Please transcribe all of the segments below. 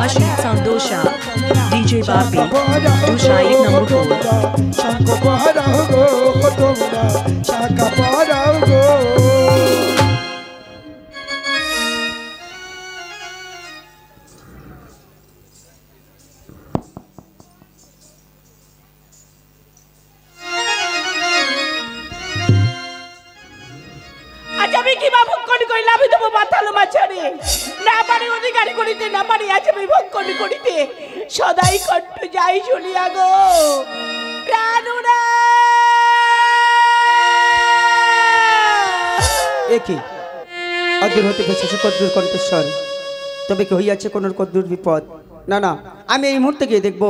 Ashi Sandosha, DJ Barbie, Dusha 8 number 4. সদাই কণ্ঠ যাই শুনিয়া গো প্রাণুরা একে অদূর হতে গেছে কদ্দুর কণ্ঠস্বর তবে কি হইয়াছে কোন কদ্দুর বিপদ না না আমি এই মুহূর্তে গিয়ে দেখবো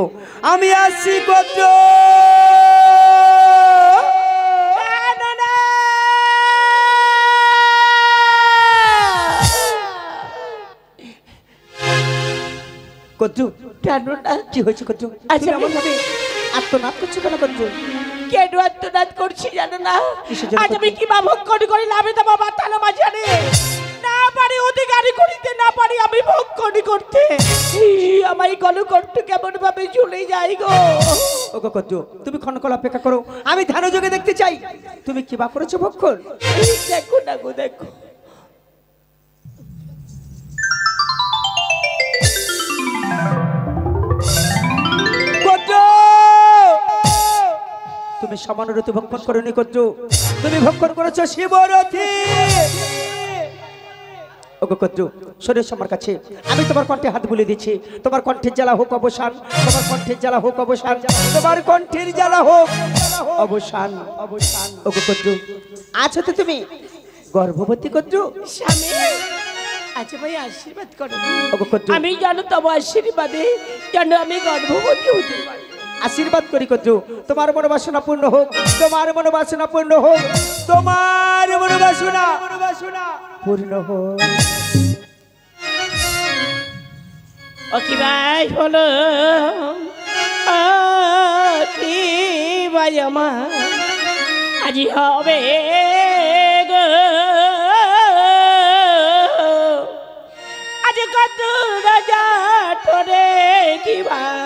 আমি আসছি কদ্দুর কদ্দু কি হয়েছে কদ্দু আচ্ছা এমন ভাবে আত্মনাদ করছো কেন কদ্দু কেন আত্মনাদ করছি জানো না আজ আমি কি বা ভক্ষণ করিলে আমি তো বাবা তালা মাঝারে না পারি অধিকারী করিতে না পারি আমি ভক্ষণ করতে আমার গলকণ্ঠ কেমন ভাবে ঝুলে যাই গো ওগো কদ্দু তুমি ক্ষণকাল অপেক্ষা করো আমি ধ্যান যোগে দেখতে চাই তুমি কি বা করেছো ভক্ষণ দেখো না গো দেখো তুমি সমানুরতি ভক্ষণ করনি কদ্দু তুমি ভক্ষণ করেছো শিবরথী ওগো কদ্দু শরীর আমার কাছে আমি তোমার কণ্ঠে হাত বুলিয়ে দিচ্ছি তোমার কণ্ঠের জ্বালা হোক অবসান তোমার কণ্ঠের জ্বালা হোক অবসান তোমার কণ্ঠের জ্বালা হোক অবসান অবসান ওগো কদ্দু আছো তো তুমি গর্ভবতী কদ্দু স্বামী আচ্ছা ভাই আশীর্বাদ করো ওগো কদ্দু আমি জানো তোমার আশীর্বাদে জানো আমি গর্ভবতী হতে পারি আশীর্বাদ করি কদ্দু তোমার মনোবাসনা পূর্ণ হোক তোমার মনোবাসনা পূর্ণ হোক তোমার মনোবাসনা পূর্ণ হোক ও কি ভাই বলো কি ভাই আমার আজি হবে গো আজ কত রাজা ঠোরে কি ভাই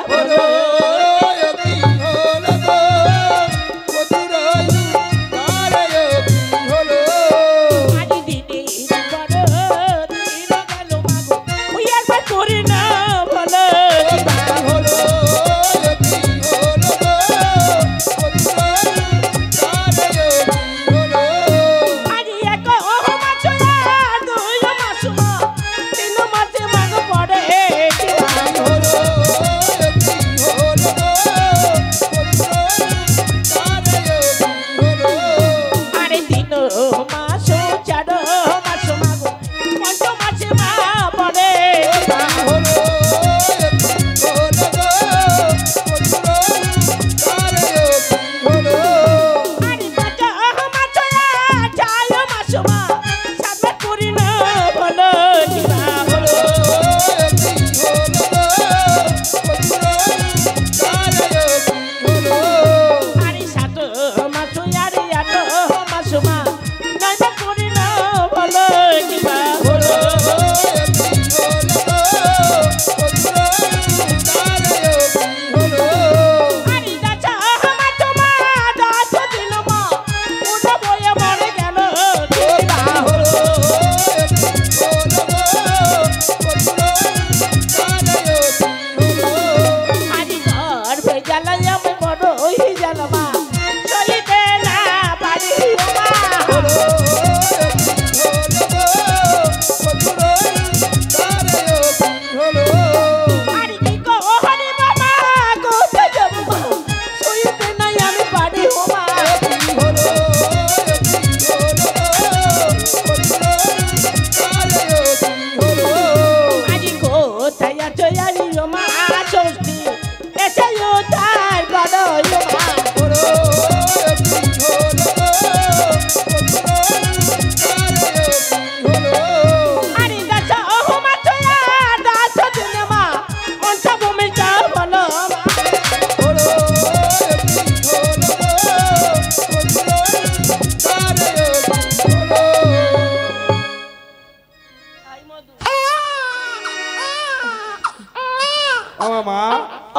আমার মা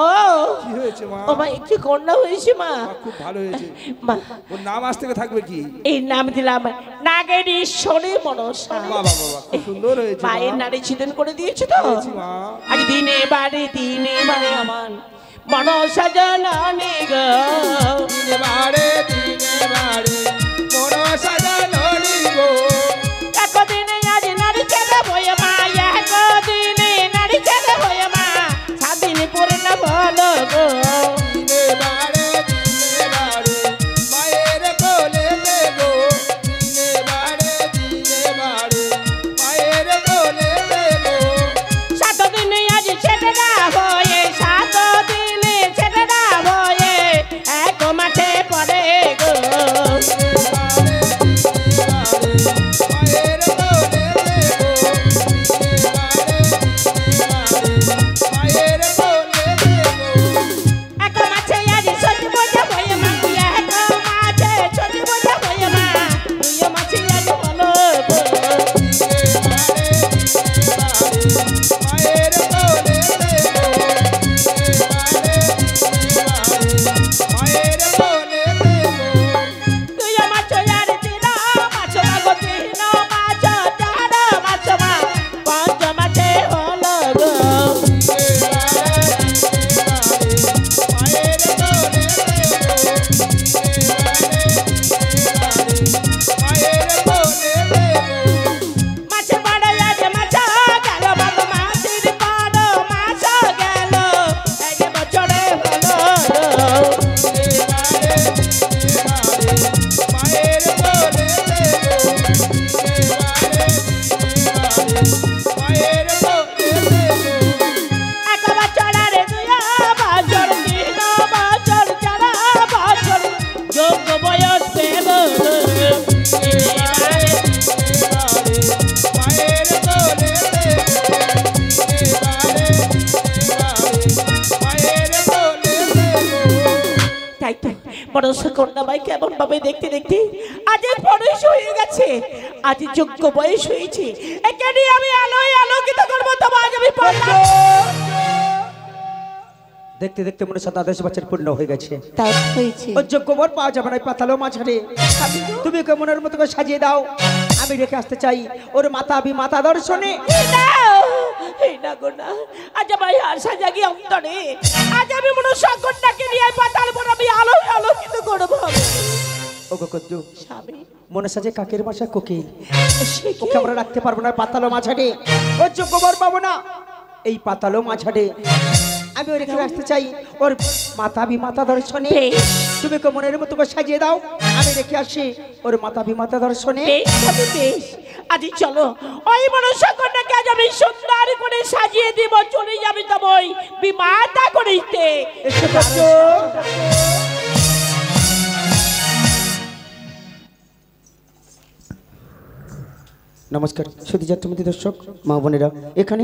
ও কি হয়েছে মা? ও মা কি কন্যা হয়েছে মা মা, খুব ভালো হয়েছে। মা ওর নাম আজ থেকে থাকবে কি? এই নাম দিলাম নাগেশ্বরী মনসা বাবা বাবা, খুব সুন্দর হয়েছে মা। মায়ের নারী ছিলেন করে দিয়েছে তো হয়েছে মা। আজ দিনে বাড়ি আমার মনসা জননী গো দিনে বাড়ে মন সাজানো গো। একদিনে আজ নারী ছেলে বয়ে মা একদিনে নারী ছেলে বয়ে মা স্বাধীন পূর্ণ ভালো গো দিনে বাড়ে মায়ের কোলে গো। দিনে বাড়ে মায়ের কোলে গো। সাত দিনে আজ ছেলেরা হয়ে সাত দিনে ছেলেরা হয়ে এক মাঠে পড়ে গো মায়ের কোলে গো। মায়ের কোলে গো। এক মাঠে আজ সজি বোঝা হয়ে মা এক মাঠে সজি বোঝা হয়ে মা দুই মাঠে আজ বলো গো মায়ের কোলে গো। মায়ের কোলে গো। তুই মাছ আর তিন মাছ গো তিন মাছ চার মাছ মা পঞ্চ মাঠে হলো গো মাছ পাড়ে আজ মাছ গেল বাবা মাছের পাড়ো মাছ গেল এক বছরে হলো গো এক বছরের দুই বছর তিন বছর চার বছর যোগ্য বয়স পেল তাই তো মনসা কন্যাবাই কেমন ভাবে দেখতে দেখতে আজ বয়স হয়ে গেছে আজ যোগ্য বয়স হয়েছে একে নিয়ে আমি আলোয় আলোকিত করবো তবে আজ আমি পারলাম দেখতে দেখতে মনে সাত 10 বছর পূর্ণ হয়ে গেছে। তাই হয়েছে ওর যোগ্য বর পাওয়া যাবে না, পাতালো মাঝারে তুমি ওকে মনের মতো করে সাজিয়ে দাও। আমি রেখে আসতে চাই ওর মাতা দর্শনে। এই না গো না আজ আমার আশা জাগি অন্তরে আজ আমি মনসা কন্যাকে নিয়ে পাতাল বড় আমি আলোয় আলোকিত করবো ওগো কদ্দু স্বামী মনে সাজে কাকের বাসা কোকিল, সে কি? ওকে আমরা রাখতে পারবো না পাতালো মাঝারে। ওর যোগ্য বর পাবো না এই পাতালো মাঝারে। আমি ওর রেখে আসতে চাই ওর মাতা দর্শনে। বেশ। তুমি ওকে মনের মতো করে সাজিয়ে দাও, আমি রেখে আসি ওর মাতা দর্শনে। বেশ স্বামী, বেশ আজ চলো ওই মনসা কন্যাকে আজ আমি সুন্দর করে সাজিয়ে দিব চলে যাবে তবে ওই বিমাতা করিতে এসে কদ্দু। নমস্কার সুধী যাত্রমতী দর্শক মা বোনেরা, এখানে